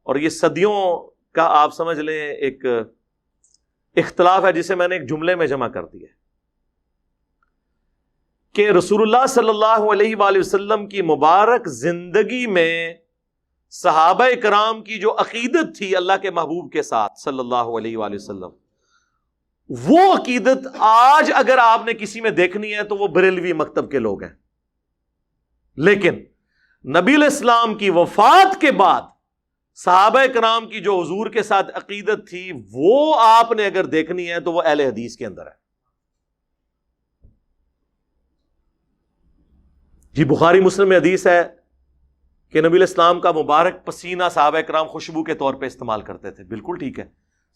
اور یہ صدیوں کا آپ سمجھ لیں ایک اختلاف ہے جسے میں نے ایک جملے میں جمع کر دیا کہ رسول اللہ صلی اللہ علیہ وآلہ وسلم کی مبارک زندگی میں صحابہ کرام کی جو عقیدت تھی اللہ کے محبوب کے ساتھ صلی اللہ علیہ وآلہ وسلم، وہ عقیدت آج اگر آپ نے کسی میں دیکھنی ہے تو وہ بریلوی مکتب کے لوگ ہیں. لیکن نبی علیہ السلام کی وفات کے بعد صحابہ کرام کی جو حضور کے ساتھ عقیدت تھی وہ آپ نے اگر دیکھنی ہے تو وہ اہل حدیث کے اندر ہے. جی بخاری مسلم میں حدیث ہے کہ نبی علیہ السلام کا مبارک پسینہ صحابہ کرام خوشبو کے طور پہ استعمال کرتے تھے. بالکل ٹھیک ہے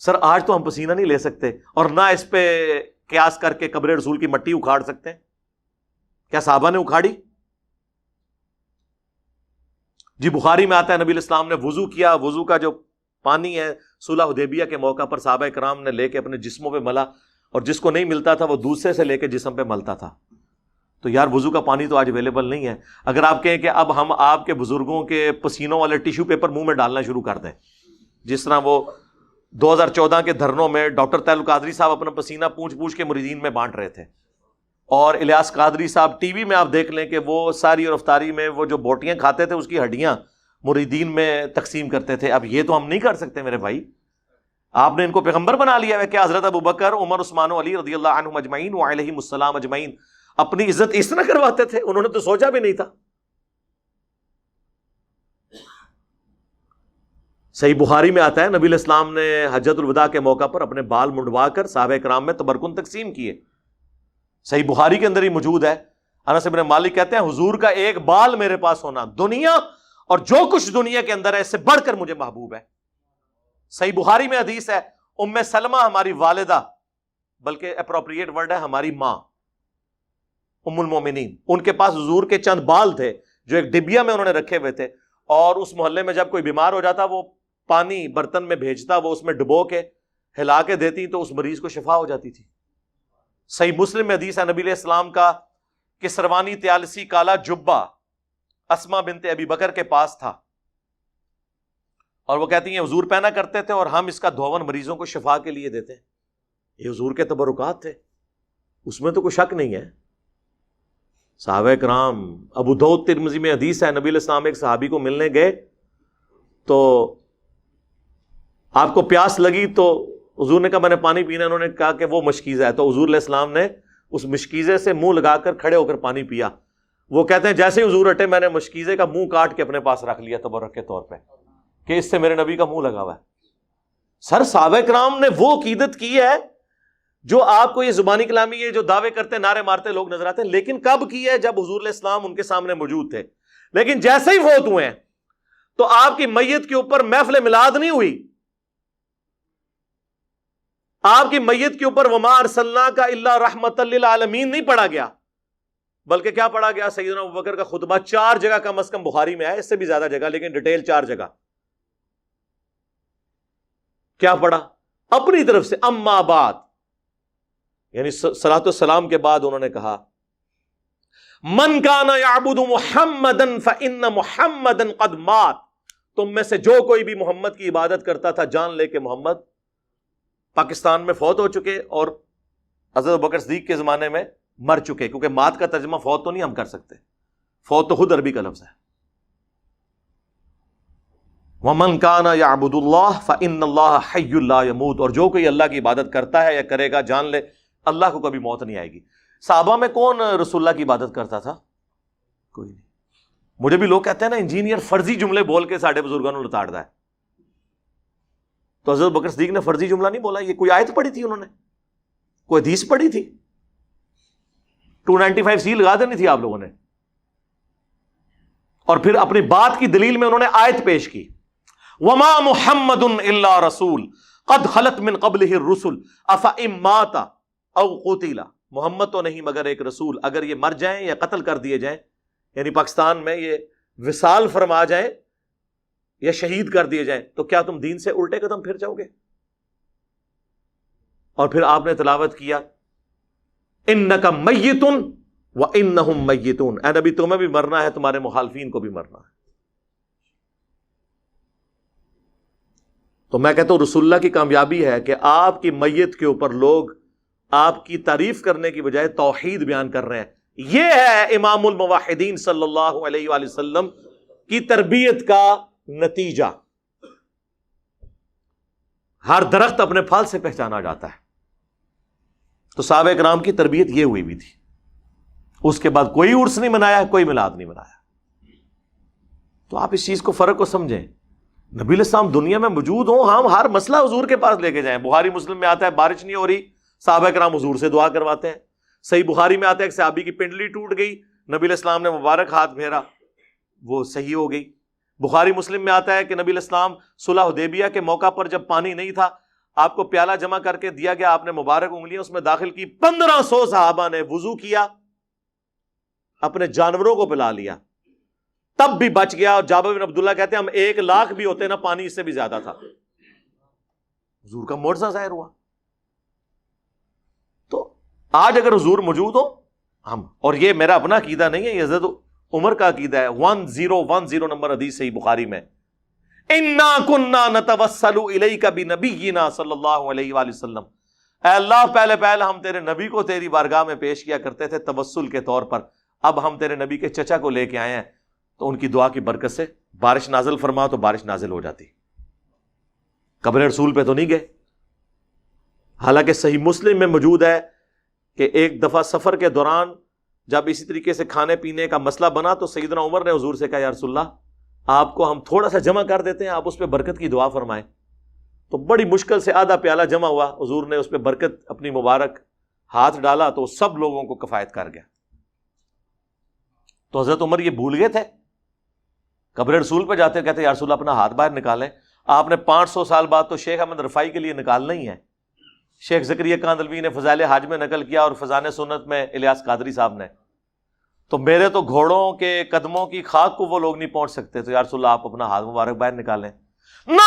سر، آج تو ہم پسینہ نہیں لے سکتے اور نہ اس پہ قیاس کر کے قبر رسول کی مٹی اکھاڑ سکتے ہیں. کیا صحابہ نے اکھاڑی؟ جی بخاری میں آتا ہے نبی علیہ السلام نے وضو کیا، وضو کا جو پانی ہے صلح حدیبیہ کے موقع پر صحابہ کرام نے لے کے اپنے جسموں پہ ملا، اور جس کو نہیں ملتا تھا وہ دوسرے سے لے کے جسم پہ ملتا تھا. تو یار وضو کا پانی تو آج اویلیبل نہیں ہے. اگر آپ کہیں کہ اب ہم آپ کے بزرگوں کے پسینوں والے ٹیشو پیپر منہ میں ڈالنا شروع کر دیں، جس طرح وہ 2014 کے دھرنوں میں ڈاکٹر طاہر القادری صاحب اپنا پسینہ پوچھ پوچھ کے مریدین میں بانٹ رہے تھے، اور الیاس قادری صاحب ٹی وی میں آپ دیکھ لیں کہ وہ ساری اور افطاری میں وہ جو بوٹیاں کھاتے تھے اس کی ہڈیاں مریدین میں تقسیم کرتے تھے. اب یہ تو ہم نہیں کر سکتے میرے بھائی. آپ نے ان کو پیغمبر بنا لیا ہے کہ حضرت ابوبکر، عمر، عثمان و علی رضی اللہ عنہم اجمعین وعلیہم السلام اجمعین اپنی عزت اس طرح کرواتے تھے؟ انہوں نے تو سوچا بھی نہیں تھا. صحیح بخاری میں آتا ہے نبی علیہ السلام نے حجۃ الوداع کے موقع پر اپنے بال منڈوا کر صحابہ کرام میں تبرکن تقسیم کیے. صحیح بخاری کے اندر ہی موجود ہے. انس بن مالک کہتے ہیں حضور کا ایک بال میرے پاس ہونا دنیا اور جو کچھ دنیا کے اندر ہے اس سے بڑھ کر مجھے محبوب ہے. صحیح بخاری میں حدیث ہے ام سلمہ ہماری والدہ، بلکہ اپروپریٹ ورڈ ہے ہماری ماں، ام المومنین، ان کے پاس حضور کے چند بال تھے جو ایک ڈبیا میں انہوں نے رکھے ہوئے تھے، اور اس محلے میں جب کوئی بیمار ہو جاتا وہ پانی برتن میں بھیجتا، وہ اس میں ڈبو کے ہلا کے دیتی تو اس مریض کو شفا ہو جاتی تھی. صحیح مسلم میں حدیث ہے نبی علیہ السلام کا کسروانی تیالسی کالا جبہ اسما بنت ابی بکر کے پاس تھا، اور وہ کہتی ہیں حضور پہنا کرتے تھے اور ہم اس کا دھون مریضوں کو شفا کے لیے دیتے ہیں. یہ حضور کے تبرکات تھے، اس میں تو کوئی شک نہیں ہے. صحابہ کرام، ابو داؤد ترمذی میں حدیث ہے نبی علیہ السلام ایک صحابی کو ملنے گئے تو آپ کو پیاس لگی تو حضور نے کہا میں نے پانی پینا. انہوں نے کہا کہ وہ مشکیزہ ہے، تو حضور علیہ السلام نے اس مشکیزے سے منہ لگا کر کھڑے ہو کر پانی پیا. وہ کہتے ہیں جیسے ہی حضور ہٹے میں نے مشکیزے کا منہ کاٹ کے اپنے پاس رکھ لیا تبرک کے طور پہ کہ اس سے میرے نبی کا منہ لگا ہوا ہے. سر صحابہ کرام نے وہ عقیدت کی ہے جو آپ کو یہ زبانی کلامی یہ جو دعوے کرتے نعرے مارتے لوگ نظر آتے ہیں، لیکن کب کی ہے؟ جب حضور علیہ السلام ان کے سامنے موجود تھے. لیکن جیسے ہی فوت ہوئے ہیں تو آپ کی میت کے اوپر محفل میلاد نہیں ہوئی، آپ کی میت کے اوپر وما ارسلناک الا رحمۃ للعالمین نہیں پڑھا گیا، بلکہ کیا پڑھا گیا؟ سیدنا ابوبکر کا خطبہ. 4 جگہ کم از کم بخاری میں ہے، اس سے بھی زیادہ جگہ لیکن ڈیٹیل 4 جگہ. کیا پڑھا؟ اپنی طرف سے اما بعد، یعنی صلاۃ والسلام کے بعد انہوں نے کہا من کان یعبد محمدا فان محمدا قد مات. تم میں سے جو کوئی بھی محمد کی عبادت کرتا تھا جان لے کہ محمد پاکستان میں فوت ہو چکے، اور حضرت ابوبکر صدیق کے زمانے میں مر چکے، کیونکہ مات کا ترجمہ فوت تو نہیں ہم کر سکتے، فوت تو خود عربی کا لفظ ہے. وَمَنْ كَانَ يَعْبُدُ اللَّهَ فَإِنَّ اللَّهَ حَيٌّ لَا يَمُوتُ. اور جو کوئی اللہ کی عبادت کرتا ہے یا کرے گا جان لے اللہ کو کبھی موت نہیں آئے گی. صحابہ میں کون رسول اللہ کی عبادت کرتا تھا؟ کوئی نہیں. مجھے بھی لوگ کہتے ہیں نا انجینئر فرضی جملے بول کے ساڈے بزرگوں نے لتاڑ دا ہے. تو حضرت بکر صدیق نے فرضی جملہ نہیں بولا، یہ کوئی آیت پڑھی تھی انہوں نے، کوئی حدیث پڑھی تھی، 295C لگا دینی تھی آپ لوگوں نے. اور پھر اپنی بات کی دلیل میں انہوں نے آیت پیش کی وما محمد الا رسول قد خلت من قبلہ الرسل افئن مات او قتل. محمد تو نہیں مگر ایک رسول، اگر یہ مر جائیں یا قتل کر دیے جائیں، یعنی پاکستان میں یہ وصال فرما جائیں یا شہید کر دیے جائیں، تو کیا تم دین سے الٹے قدم پھر جاؤ گے؟ اور پھر آپ نے تلاوت کیا انک میت وانہم میتون. اے نبی تمہیں بھی مرنا ہے، تمہارے مخالفین کو بھی مرنا ہے. تو میں کہتا ہوں رسول اللہ کی کامیابی ہے کہ آپ کی میت کے اوپر لوگ آپ کی تعریف کرنے کی بجائے توحید بیان کر رہے ہیں۔ یہ ہے امام الموحدین صلی اللہ علیہ وآلہ وسلم کی تربیت کا نتیجہ۔ ہر درخت اپنے پھل سے پہچانا جاتا ہے۔ تو صحابہ کرام کی تربیت یہ ہوئی بھی تھی۔ اس کے بعد کوئی عرس نہیں منایا، کوئی میلاد نہیں منایا۔ تو آپ اس چیز کو فرق کو سمجھیں۔ نبی علیہ السلام دنیا میں موجود ہوں، ہم ہر مسئلہ حضور کے پاس لے کے جائیں۔ بخاری مسلم میں آتا ہے بارش نہیں ہو رہی، صحابہ کرام حضور سے دعا کرواتے ہیں۔ صحیح بخاری میں آتا ہے کہ صحابی کی پنڈلی ٹوٹ گئی، نبی علیہ السلام نے مبارک ہاتھ پھیرا، وہ صحیح ہو گئی۔ بخاری مسلم میں آتا ہے کہ نبی علیہ السلام صلح حدیبیہ کے موقع پر جب پانی نہیں تھا، آپ کو پیالہ جمع کر کے دیا گیا، آپ نے مبارک انگلیاں اس میں داخل کی، 1500 صحابہ نے وضو کیا، اپنے جانوروں کو پلا لیا، تب بھی بچ گیا۔ اور جابر بن عبداللہ کہتے ہیں ہم 1,00,000 بھی ہوتے نا، پانی اس سے بھی زیادہ تھا۔ حضور کا معجزہ ظاہر ہوا۔ تو آج اگر حضور موجود ہو ہم، اور یہ میرا اپنا عقیدہ نہیں ہے، یہ حضرت عمر کا عقیدہ ہے، 1010 نمبر حدیث صحیح بخاری میں، اِنَّا كُنَّا نَتَوَسَّلُ إِلَيْكَ بِنَبِيِّنَا صلی اللہ علیہ وآلہ وسلم، اے اللہ پہلے ہم تیرے نبی کو تیری بارگاہ میں پیش کیا کرتے تھے توسل کے طور پر، اب ہم تیرے نبی کے چچا کو لے کے آئے ہیں، تو ان کی دعا کی برکت سے بارش نازل فرما، تو بارش نازل ہو جاتی۔ قبر رسول پہ تو نہیں گئے۔ حالانکہ صحیح مسلم میں موجود ہے کہ ایک دفعہ سفر کے دوران جب اسی طریقے سے کھانے پینے کا مسئلہ بنا تو سیدنا عمر نے حضور سے کہا یا رسول اللہ آپ کو ہم تھوڑا سا جمع کر دیتے ہیں، آپ اس پہ برکت کی دعا فرمائیں۔ تو بڑی مشکل سے آدھا پیالہ جمع ہوا، حضور نے اس پہ برکت اپنی مبارک ہاتھ ڈالا تو سب لوگوں کو کفایت کر گیا۔ تو حضرت عمر یہ بھول گئے تھے، قبر رسول پہ جاتے کہتے یا رسول اللہ اپنا ہاتھ باہر نکالیں۔ آپ نے 500 سال بعد تو شیخ احمد رفاعی کے لیے نکالنا ہی ہے۔ شیخ زکریا کاندلوی نے فضائل حج میں نقل کیا، اور فضائل سنت میں الیاس قادری صاحب نے، تو میرے تو گھوڑوں کے قدموں کی خاک کو وہ لوگ نہیں پہنچ سکتے، تو یا رسول اللہ آپ اپنا ہاتھ مبارک باہر نکالیں۔ نہ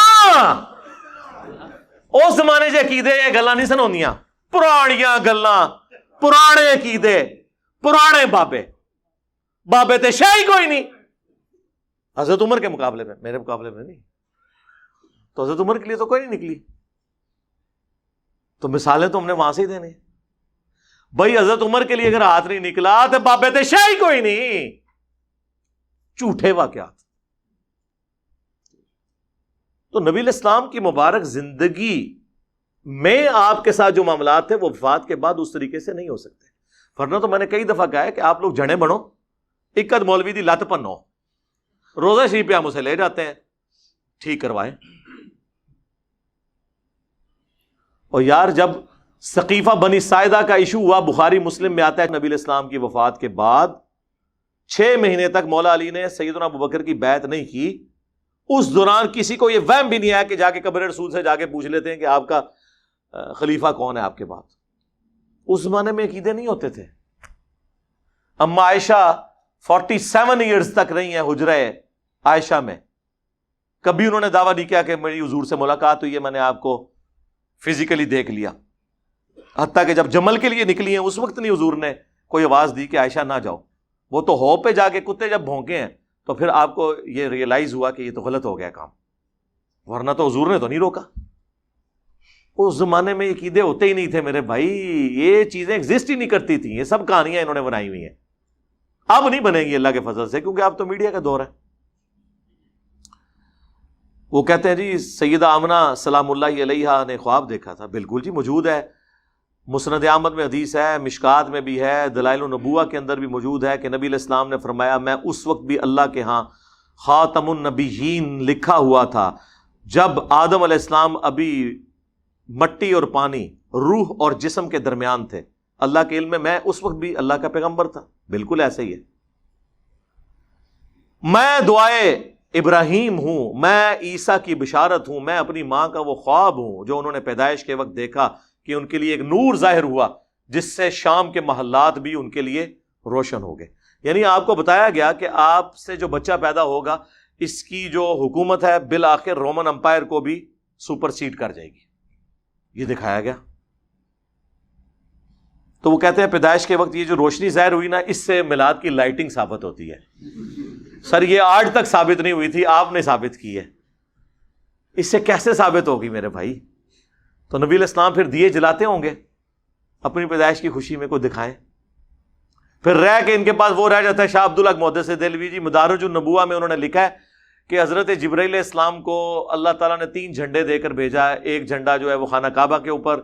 اس زمانے سے عقیدے یہ گلاں نہیں سن ہوندیاں، پرانیاں گلاں، پرانے عقیدے، پرانے بابے تے شاہی کوئی نہیں۔ حضرت عمر کے مقابلے میں، میرے مقابلے میں نہیں، تو حضرت عمر کے لیے تو کوئی نہیں نکلی۔ تو مثالیں تو ہم نے وہاں سے ہی دینے۔ بھائی حضرت عمر کے لیے اگر ہاتھ نہیں نکلا تو بابے تے شاہی کوئی نہیں، جھوٹے واقعات۔ تو نبی علیہ السلام کی مبارک زندگی میں آپ کے ساتھ جو معاملات تھے وہ وفات کے بعد اس طریقے سے نہیں ہو سکتے۔ ورنہ تو میں نے کئی دفعہ کہا ہے کہ آپ لوگ جنے بنو، اکد مولوی دی لت پنو، روزہ شریف پہ ہم اسے لے جاتے ہیں، ٹھیک کروائیں۔ اور یار جب ثقیفہ بنی ساعدہ کا ایشو ہوا، بخاری مسلم میں آتا ہے نبی علیہ السلام کی وفات کے بعد 6 مہینے تک مولا علی نے سیدنا ابوبکر کی بیعت نہیں کی۔ اس دوران کسی کو یہ وہم بھی نہیں آیا کہ جا کے قبر رسول سے جا کے پوچھ لیتے ہیں کہ آپ کا خلیفہ کون ہے آپ کے بعد۔ اس زمانے میں عقیدے نہیں ہوتے تھے۔ اما عائشہ 47 ایئرز تک رہی ہیں حجرہ عائشہ میں، کبھی انہوں نے دعویٰ نہیں کیا کہ میری حضور سے ملاقات ہوئی ہے، میں نے آپ کو فزیکلی دیکھ لیا۔ حتیٰ کہ جب جمل کے لیے نکلی ہیں اس وقت نہیں حضور نے کوئی آواز دی کہ عائشہ نہ جاؤ، وہ تو ہو پہ جا کے کتے جب بھونکے ہیں تو پھر آپ کو یہ ریئلائز ہوا کہ یہ تو غلط ہو گیا کام، ورنہ تو حضور نے تو نہیں روکا۔ اس زمانے میں عقیدے ہوتے ہی نہیں تھے میرے بھائی، یہ چیزیں ایگزسٹ ہی نہیں کرتی تھیں، یہ سب کہانیاں انہوں نے بنائی ہوئی ہیں۔ اب نہیں بنے گی اللہ کے فضل سے، کیونکہ اب تو میڈیا کا دور ہے۔ وہ کہتے ہیں جی سیدہ آمنہ سلام اللہ علیہا نے خواب دیکھا تھا۔ بالکل جی موجود ہے، مسند احمد میں حدیث ہے، مشکات میں بھی ہے، دلائل النبوہ کے اندر بھی موجود ہے کہ نبی علیہ السلام نے فرمایا میں اس وقت بھی اللہ کے ہاں خاتم النبیین لکھا ہوا تھا جب آدم علیہ السلام ابھی مٹی اور پانی، روح اور جسم کے درمیان تھے۔ اللہ کے علم میں اس وقت بھی اللہ کا پیغمبر تھا۔ بالکل ایسے ہی ہے۔ میں دعائے ابراہیم ہوں، میں عیسیٰ کی بشارت ہوں، میں اپنی ماں کا وہ خواب ہوں جو انہوں نے پیدائش کے وقت دیکھا کہ ان کے لیے ایک نور ظاہر ہوا جس سے شام کے محلات بھی ان کے لیے روشن ہو گئے۔ یعنی آپ کو بتایا گیا کہ آپ سے جو بچہ پیدا ہوگا اس کی جو حکومت ہے بالآخر رومن امپائر کو بھی سپر سیڈ کر جائے گی، یہ دکھایا گیا۔ تو وہ کہتے ہیں پیدائش کے وقت یہ جو روشنی ظاہر ہوئی نا، اس سے میلاد کی لائٹنگ ثابت ہوتی ہے۔ سر یہ آج تک ثابت نہیں ہوئی تھی، آپ نے ثابت کی ہے۔ اس سے کیسے ثابت ہوگی میرے بھائی؟ تو نبی علیہ السلام پھر دیے جلاتے ہوں گے اپنی پیدائش کی خوشی میں، کوئی دکھائیں. پھر رہ کے ان کے پاس وہ رہ جاتا ہے شاہ عبدالحق محدث دہلوی جی مدارج النبوہ میں انہوں نے لکھا ہے کہ حضرت جبرائیل علیہ السلام کو اللہ تعالیٰ نے 3 جھنڈے دے کر بھیجا ہے. ایک جھنڈا جو ہے وہ خانہ کعبہ کے اوپر،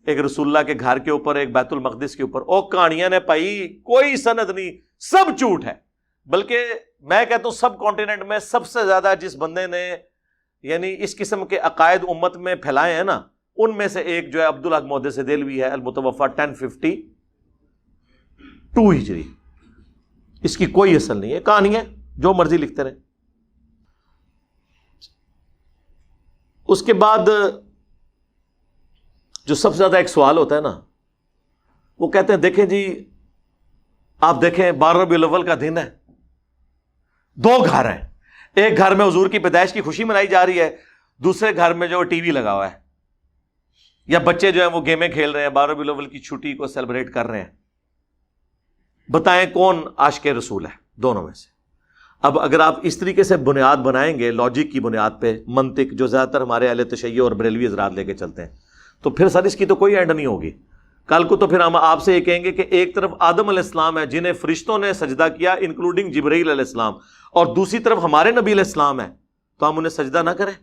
ایک رسول اللہ کے گھر کے اوپر، ایک بیت المقدس کے اوپر. اور کہانیاں نے پائی کوئی سند نہیں، سب جھوٹ ہے. بلکہ میں کہتا ہوں سب کانٹیننٹ میں سب سے زیادہ جس بندے نے یعنی اس قسم کے عقائد امت میں پھیلائے ہیں نا، ان میں سے ایک جو ہے عبدالحق محدث دہلوی ہے، المتوفی 1052 ہجری. اس کی کوئی اصل نہیں ہے، کہانیاں جو مرضی لکھتے رہے. اس کے بعد جو سب سے زیادہ ایک سوال ہوتا ہے نا، وہ کہتے ہیں دیکھیں جی آپ دیکھیں 12 ربیع الاول کا دن ہے، 2 گھر ہیں، ایک گھر میں حضور کی پیدائش کی خوشی منائی جا رہی ہے، دوسرے گھر میں جو ٹی وی لگا ہوا ہے، یا بچے جو ہیں وہ گیمیں کھیل رہے ہیں، 12 ربیع الاول کی چھٹی کو سیلیبریٹ کر رہے ہیں. بتائیں کون عاشق رسول ہے دونوں میں سے؟ اب اگر آپ اس طریقے سے بنیاد بنائیں گے، لاجک کی بنیاد پہ، منطق جو زیادہ تر ہمارے اہل تشیع اور بریلوی حضرات لے کے چلتے ہیں، تو پھر سر اس کی تو کوئی اینڈ نہیں ہوگی. کل کو تو پھر ہم آپ سے یہ کہیں گے کہ ایک طرف آدم علیہ السلام ہے جنہیں فرشتوں نے سجدہ کیا انکلوڈنگ جبرائیل علیہ السلام، اور دوسری طرف ہمارے نبی علیہ السلام ہے، تو ہم انہیں سجدہ نہ کریں؟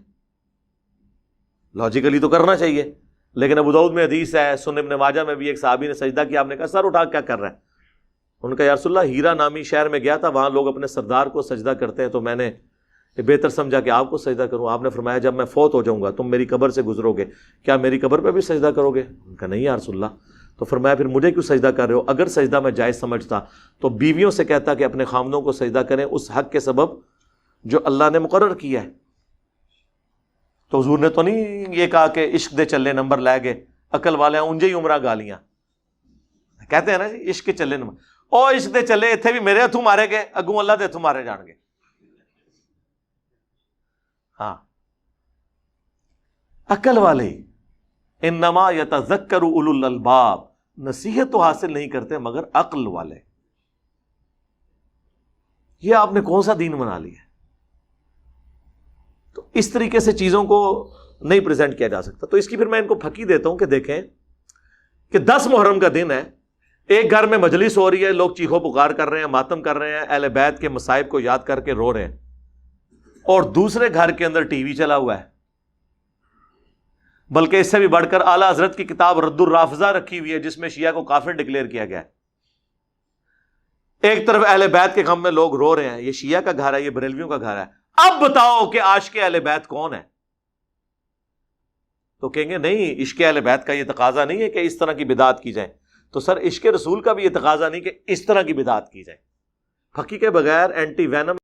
لاجیکلی تو کرنا چاہیے. لیکن ابو داؤد میں حدیث ہے، سنن ابن ماجہ میں بھی ایک صحابی نے سجدہ کیا، آپ نے کہا سر اٹھا کیا کر رہا ہے؟ ان کا یا رسول اللہ ہیرا نامی شہر میں گیا تھا، وہاں لوگ اپنے سردار کو سجدہ کرتے ہیں، تو میں نے بہتر سمجھا کہ آپ کو سجدہ کروں. آپ نے فرمایا جب میں فوت ہو جاؤں گا تم میری قبر سے گزرو گے، کیا میری قبر پہ بھی سجدہ کرو گے؟ ان کا نہیں یا رسول اللہ. تو فرمایا پھر مجھے کیوں سجدہ کر رہے ہو؟ اگر سجدہ میں جائز سمجھتا تو بیویوں سے کہتا کہ اپنے خامدوں کو سجدہ کریں اس حق کے سبب جو اللہ نے مقرر کیا ہے. تو حضور نے تو نہیں یہ کہا کہ عشق دے چلے نمبر لے گئے، عقل والے انجے ہی عمرہ گالیاں کہتے ہیں نا جی، عشق کے چلے نمبر. او عشق دے چلے اتنے بھی میرے ہتھوں مارے گئے، اگوں اللہ دے ہتھوں مارے جان گے. ہاں عقل والے انما یتذکر اولو الالباب، نصیحت تو حاصل نہیں کرتے مگر عقل والے. یہ آپ نے کون سا دین بنا لیا؟ تو اس طریقے سے چیزوں کو نہیں پریزنٹ کیا جا سکتا. تو اس کی پھر میں ان کو پھکی دیتا ہوں کہ دیکھیں کہ 10 محرم کا دن ہے، ایک گھر میں مجلس ہو رہی ہے، لوگ چیخو پکار کر رہے ہیں، ماتم کر رہے ہیں، اہل بیت کے مصائب کو یاد کر کے رو رہے ہیں، اور دوسرے گھر کے اندر ٹی وی چلا ہوا ہے. بلکہ اس سے بھی بڑھ کر اعلیٰ حضرت کی کتاب رد الرافضہ رکھی ہوئی ہے جس میں شیعہ کو کافر ڈکلیئر کیا گیا ہے. ایک طرف اہل بیت کے غم میں لوگ رو رہے ہیں، یہ شیعہ کا گھر ہے، یہ بریلویوں کا گھر ہے. اب بتاؤ کہ عاشق اہل بیت کون ہے؟ تو کہیں گے نہیں، عشق اہل بیت کا یہ تقاضا نہیں ہے کہ اس طرح کی بدعت کی جائے. تو سر عشق رسول کا بھی یہ تقاضا نہیں کہ اس طرح کی بدعت کی جائے. پھکی کے بغیر، اینٹی وینم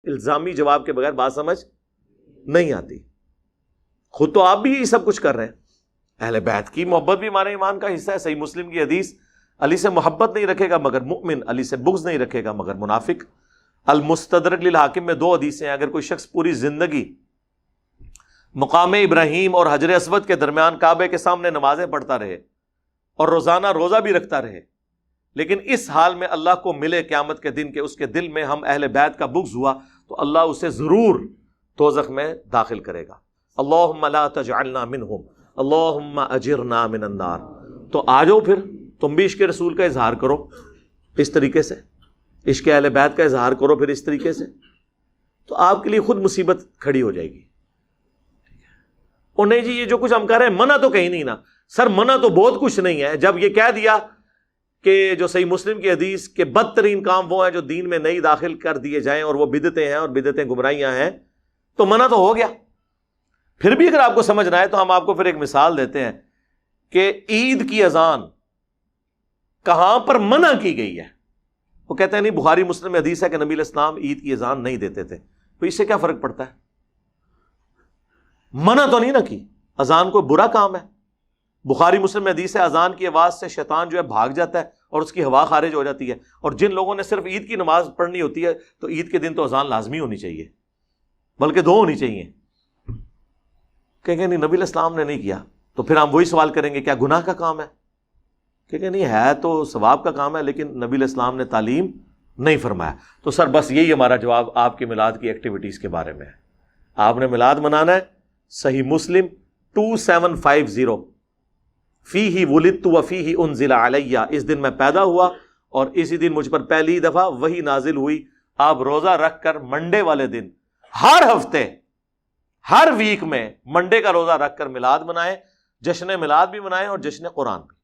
الزامی جواب کے بغیر بات سمجھ نہیں آتی. خود تو آپ بھی یہ سب کچھ کر رہے ہیں. اہل بیت کی محبت بھی ہمارے ایمان کا حصہ ہے. صحیح مسلم کی حدیث، علی سے محبت نہیں رکھے گا مگر مؤمن، علی سے بغض نہیں رکھے گا مگر منافق. المستدرک للحاکم میں 2 حدیثیں ہیں. اگر کوئی شخص پوری زندگی مقام ابراہیم اور حجر اسود کے درمیان کعبے کے سامنے نمازیں پڑھتا رہے اور روزانہ روزہ بھی رکھتا رہے، لیکن اس حال میں اللہ کو ملے قیامت کے دن کہ اس کے دل میں ہم اہل بیت کا بغض ہوا، تو اللہ اسے ضرور دوزخ میں داخل کرے گا. اللہم لا تجعلنا منہم اللہم اجرنا من النار. تو آ جاؤ پھر تم بھی عشق رسول کا اظہار کرو اس طریقے سے، عشق اہل بیت کا اظہار کرو پھر اس طریقے سے، تو آپ کے لیے خود مصیبت کھڑی ہو جائے گی. اور نہیں جی یہ جو کچھ ہم کر رہے ہیں منع تو کہیں نہیں نا. سر منع تو بہت کچھ نہیں ہے. جب یہ کہہ دیا کہ جو صحیح مسلم کی حدیث کہ بدترین کام وہ ہیں جو دین میں نہیں داخل کر دیے جائیں اور وہ بدعتیں ہیں اور بدعتیں گمراہیاں ہیں، تو منع تو ہو گیا. پھر بھی اگر آپ کو سمجھنا ہے تو ہم آپ کو پھر ایک مثال دیتے ہیں کہ عید کی اذان کہاں پر منع کی گئی ہے. وہ کہتے ہیں نہیں بخاری مسلم میں حدیث ہے کہ نبی علیہ السلام عید کی اذان نہیں دیتے تھے. تو اس سے کیا فرق پڑتا ہے؟ منع تو نہیں نہ کی. اذان کوئی برا کام ہے. بخاری مسلم میں حدیث ہے اذان کی آواز سے شیطان جو ہے بھاگ جاتا ہے اور اس کی ہوا خارج ہو جاتی ہے. اور جن لوگوں نے صرف عید کی نماز پڑھنی ہوتی ہے تو عید کے دن تو اذان لازمی ہونی چاہیے، بلکہ 2 ہونی چاہیے. کہیں گے نہیں نبی علیہ السلام نے نہیں کیا. تو پھر ہم وہی سوال کریں گے کیا گناہ کا کام ہے؟ کہیں گے نہیں ہے تو ثواب کا کام ہے، لیکن نبی علیہ السلام نے تعلیم نہیں فرمایا. تو سر بس یہی ہمارا جواب آپ کے میلاد کی ایکٹیویٹیز کے بارے میں ہے. آپ نے میلاد منانا ہے، صحیح مسلم 2750، فیہ ولدت وفیہ انزل علیہ، اس دن میں پیدا ہوا اور اسی دن مجھ پر پہلی دفعہ وحی نازل ہوئی. آپ روزہ رکھ کر منڈے والے دن ہر ہفتے ہر ویک میں منڈے کا روزہ رکھ کر میلاد منائیں، جشن میلاد بھی منائیں اور جشن قرآن بھی.